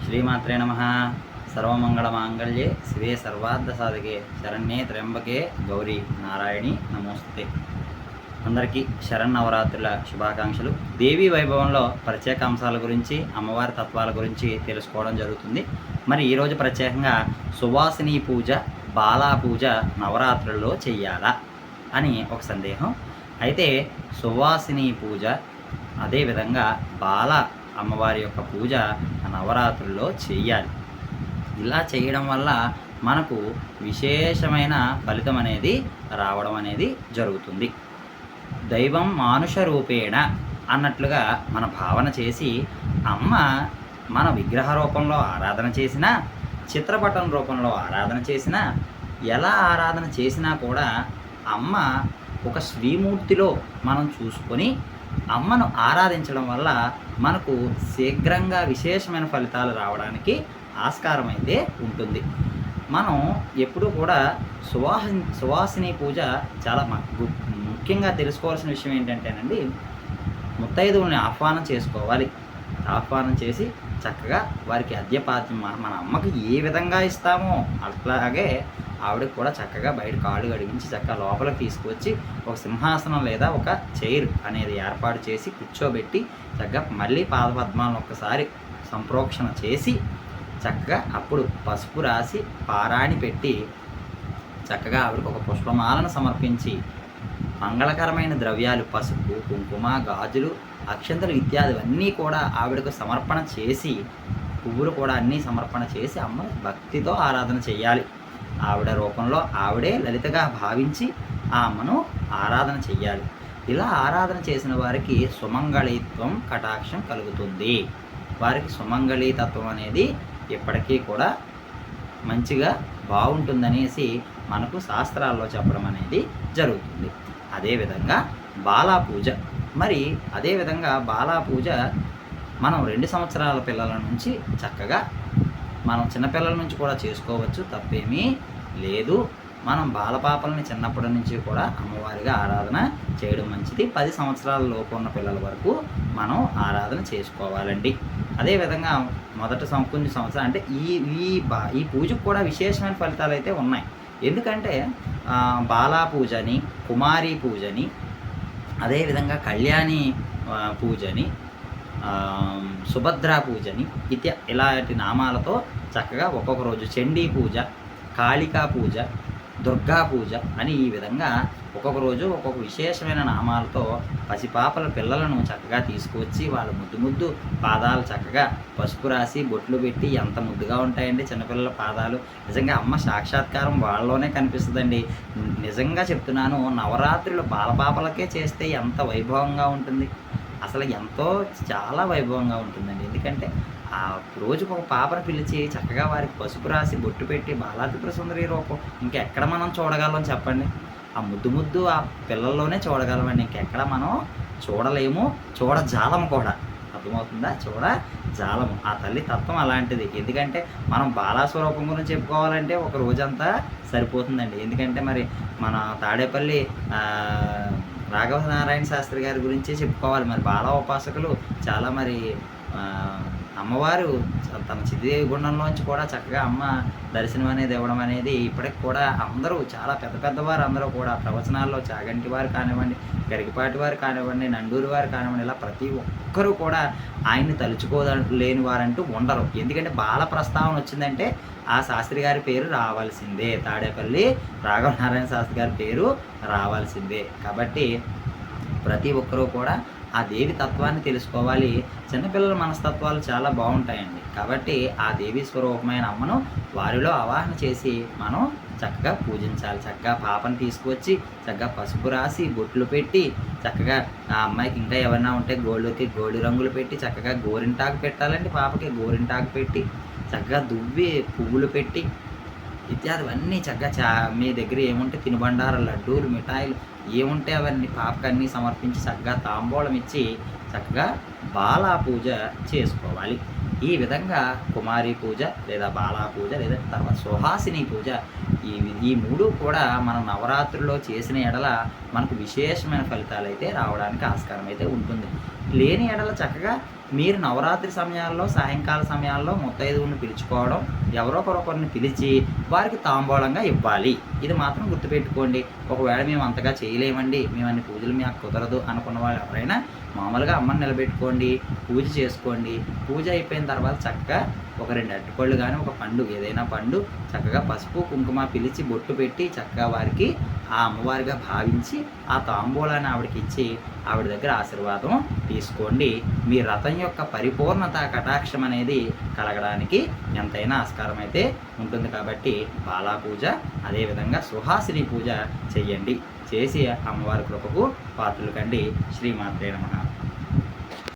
శ్రీమాత్రే నమః. సర్వమంగళమాంగళ్యే శివే సర్వార్థసాధకే శరణ్యే త్ర్యంబకే గౌరీ నారాయణి నమోస్తుతే. అందరికీ శరన్నవరాత్రుల శుభాకాంక్షలు. దేవీ వైభవంలో ప్రత్యేక అంశాల గురించి, అమ్మవారి తత్వాల గురించి తెలుసుకోవడం జరుగుతుంది. మరి ఈరోజు ప్రత్యేకంగా సువాసిని పూజ, బాలా పూజ నవరాత్రుల్లో చెయ్యాలా అని ఒక సందేహం. అయితే సువాసిని పూజ, అదేవిధంగా బాల అమ్మవారి యొక్క పూజ నవరాత్రుల్లో చెయ్యాలి. ఇలా చేయడం వల్ల మనకు విశేషమైన ఫలితం అనేది రావడం అనేది జరుగుతుంది. దైవం మానుష రూపేణ అన్నట్లుగా మన భావన చేసి, అమ్మ మన విగ్రహ రూపంలో ఆరాధన చేసినా, చిత్రపటం రూపంలో ఆరాధన చేసినా, ఎలా ఆరాధన చేసినా కూడా అమ్మ ఒక శ్రీమూర్తిలో మనం చూసుకొని అమ్మను ఆరాధించడం వల్ల మనకు శీఘ్రంగా విశేషమైన ఫలితాలు రావడానికి ఆస్కారం అయితే ఉంటుంది. మనం ఎప్పుడూ కూడా సువాసిని పూజ చాలా ముఖ్యంగా తెలుసుకోవాల్సిన విషయం ఏంటంటేనండి, ముత్తైదువుల్ని ఆహ్వానం చేసుకోవాలి. ఆహ్వానం చేసి చక్కగా వారికి అద్యపాద్యం మన అమ్మకి ఏ విధంగా ఇస్తామో అట్లాగే ఆవిడకి కూడా చక్కగా బయట కాళ్ళు కడిగించి చక్కగా లోపలికి తీసుకువచ్చి ఒక సింహాసనం లేదా ఒక చైర్ అనేది ఏర్పాటు చేసి కూర్చోబెట్టి చక్కగా మళ్ళీ పాదపద్మాలను ఒక్కసారి సంప్రోక్షణ చేసి చక్కగా అప్పుడు పసుపు రాసి పారాణి పెట్టి చక్కగా ఆవిడకు ఒక పుష్పమాలను సమర్పించి మంగళకరమైన ద్రవ్యాలు పసుపు, కుంకుమ, గాజులు, అక్షంతలు ఇత్యాదివన్నీ కూడా ఆవిడకు సమర్పణ చేసి, పువ్వులు కూడా అన్నీ సమర్పణ చేసి అమ్మను భక్తితో ఆరాధన చేయాలి. ఆవిడ రూపంలో ఆవిడే లలితగా భావించి ఆ అమ్మను ఆరాధన చెయ్యాలి. ఇలా ఆరాధన చేసిన వారికి సుమంగళీత్వం కటాక్షం కలుగుతుంది. వారికి సుమంగళీతత్వం అనేది ఎప్పటికీ కూడా మంచిగా బాగుంటుందనేసి మనకు శాస్త్రాల్లో చెప్పడం అనేది జరుగుతుంది. అదేవిధంగా బాలా పూజ, మరి అదేవిధంగా బాలా పూజ మనం 2 సంవత్సరాల పిల్లల నుంచి చక్కగా మనం చిన్నపిల్లల నుంచి కూడా చేసుకోవచ్చు, తప్పేమీ లేదు. మనం బాలపాపల్ని చిన్నప్పటి నుంచి కూడా అమ్మవారిగా ఆరాధన చేయడం మంచిది. 10 సంవత్సరాల లోపు ఉన్న పిల్లల వరకు మనం ఆరాధన చేసుకోవాలండి. అదేవిధంగా కొన్ని సంవత్సరాలు అంటే ఈ పూజకు కూడా విశేషమైన ఫలితాలు అయితే ఉన్నాయి. ఎందుకంటే బాలా పూజని, కుమారి పూజని, అదేవిధంగా కళ్యాణి పూజని, సుభద్రా పూజని ఇలాంటి నామాలతో చక్కగా ఒక్కొక్క రోజు చండీ పూజ, కాళికా పూజ, దుర్గా పూజ అని ఈ విధంగా ఒక్కొక్క రోజు ఒక్కొక్క విశేషమైన నామాలతో పసిపాపల పిల్లలను చక్కగా తీసుకువచ్చి వాళ్ళ ముద్దు పాదాలు చక్కగా పసుపు రాసి బొట్లు పెట్టి ఎంత ముద్దుగా ఉంటాయండి చిన్నపిల్లల పాదాలు. నిజంగా అమ్మ సాక్షాత్కారం వాళ్ళలోనే కనిపిస్తుందండి. నిజంగా చెప్తున్నాను, నవరాత్రులు బాలపాపలకే చేస్తే ఎంత వైభవంగా ఉంటుంది, అసలు చాలా వైభవంగా ఉంటుందండి. ఎందుకంటే ఆ రోజుకు ఒక పాపను పిలిచి చక్కగా వారికి పసుపు రాసి బొట్టు పెట్టి బాలాత్రిపుర సుందరి రూపం ఇంకెక్కడ మనం చూడగలం చెప్పండి? ఆ ముద్దు ఆ పిల్లల్లోనే చూడగలమండి, ఇంకెక్కడ మనం చూడలేము, చూడజాలము కూడా. అర్థమవుతుందా? చూడజాలము. ఆ తల్లి తత్వం అలాంటిది. ఎందుకంటే మనం బాలాస్వరూపం గురించి చెప్పుకోవాలంటే ఒక రోజంతా సరిపోతుందండి. ఎందుకంటే మరి మన తాడేపల్లి రాఘవ నారాయణ శాస్త్రి గారి గురించి చెప్పుకోవాలి. మరి బాల ఉపాసకులు చాలా మరి అమ్మవారు తన చిద్దేవి గుండంలోంచి కూడా చక్కగా అమ్మ దర్శనం అనేది ఇవ్వడం అనేది ఇప్పటికి కూడా అందరూ చాలా పెద్దవారు అందరూ కూడా ప్రవచనాల్లో చాగంటి వారు కానివ్వండి, గరికపాటి వారు కానివ్వండి, నండూరి వారు కానివ్వండి, ఇలా ప్రతి ఒక్కరూ కూడా ఆయన్ని తలుచుకోలేని వారంటూ ఉండరు. ఎందుకంటే బాల ప్రస్తావన వచ్చిందంటే ఆ శాస్త్రి గారి పేరు రావాల్సిందే, తాడేపల్లి రాఘవ నారాయణ శాస్త్రి గారి పేరు రావాల్సిందే. కాబట్టి ప్రతి ఒక్కరూ కూడా ఆ దేవి తత్వాన్ని తెలుసుకోవాలి. చిన్నపిల్లల మనస్తత్వాలు చాలా బాగుంటాయండి. కాబట్టి ఆ దేవి స్వరూపమైన అమ్మను వారిలో ఆవాహన చేసి మనం చక్కగా పూజించాలి. చక్కగా పాపను తీసుకువచ్చి చక్కగా పసుపు రాసి బొట్లు పెట్టి చక్కగా ఆ అమ్మాయికి ఇంకా ఏమన్నా ఉంటే గోల్డ్ రంగులు పెట్టి చక్కగా గోరింటాకు పెట్టాలండి. పాపకి గోరింటాకు పెట్టి చక్కగా దువ్వి పువ్వులు పెట్టి ఇత్యాదివన్నీ చక్కగా మీ దగ్గర ఏముంటే తినుబండారు, లడ్డూలు, మిఠాయిలు ఏముంటే అవన్నీ పాపకు అన్నీ సమర్పించి చక్కగా తాంబూలం ఇచ్చి చక్కగా బాలా పూజ చేసుకోవాలి. ఈ విధంగా కుమారి పూజ లేదా బాలా పూజ లేదా తర్వాత సుహాసిని పూజ, ఈ 3 కూడా మనం నవరాత్రుల్లో చేసిన ఎడల మనకు విశేషమైన ఫలితాలు అయితే రావడానికి ఆస్కారం అయితే ఉంటుంది. లేని ఎడల చక్కగా మీరు నవరాత్రి సమయాల్లో సాయంకాల సమయాల్లో ముత్తైదువుని పిలుచుకోవడం, ఎవరో ఒకరిని పిలిచి వారికి తాంబూలంగా ఇవ్వాలి. ఇది మాత్రం గుర్తుపెట్టుకోండి. ఒకవేళ మేము అంతగా చేయలేమండి, మేము అన్ని పూజలు మాకు కుదరదు అనుకున్న వాళ్ళు ఎవరైనా మామూలుగా అమ్మని నిలబెట్టుకోండి, పూజ చేసుకోండి. పూజ అయిపోయిన తర్వాత చక్కగా ఒక 2 అరటిపళ్ళు కానీ ఒక పండు, ఏదైనా పండు చక్కగా పసుపు కుంకుమ పిలిచి బొట్టు పెట్టి చక్కగా వారికి ఆ అమ్మవారిగా భావించి ఆ తాంబూలాన్ని ఆవిడకి ఇచ్చి ఆవిడ దగ్గర ఆశీర్వాదం తీసుకోండి. మీ రథం యొక్క పరిపూర్ణత కటాక్షం అనేది కలగడానికి ఎంతైనా ఆస్కారం అయితే ఉంటుంది. కాబట్టి బాలా పూజ అదేవిధంగా సుహాసిని పూజ చెయ్యండి. చేసి అమ్మవారి కృపకు పాత్రలు కండి. శ్రీమాత్రే నమః.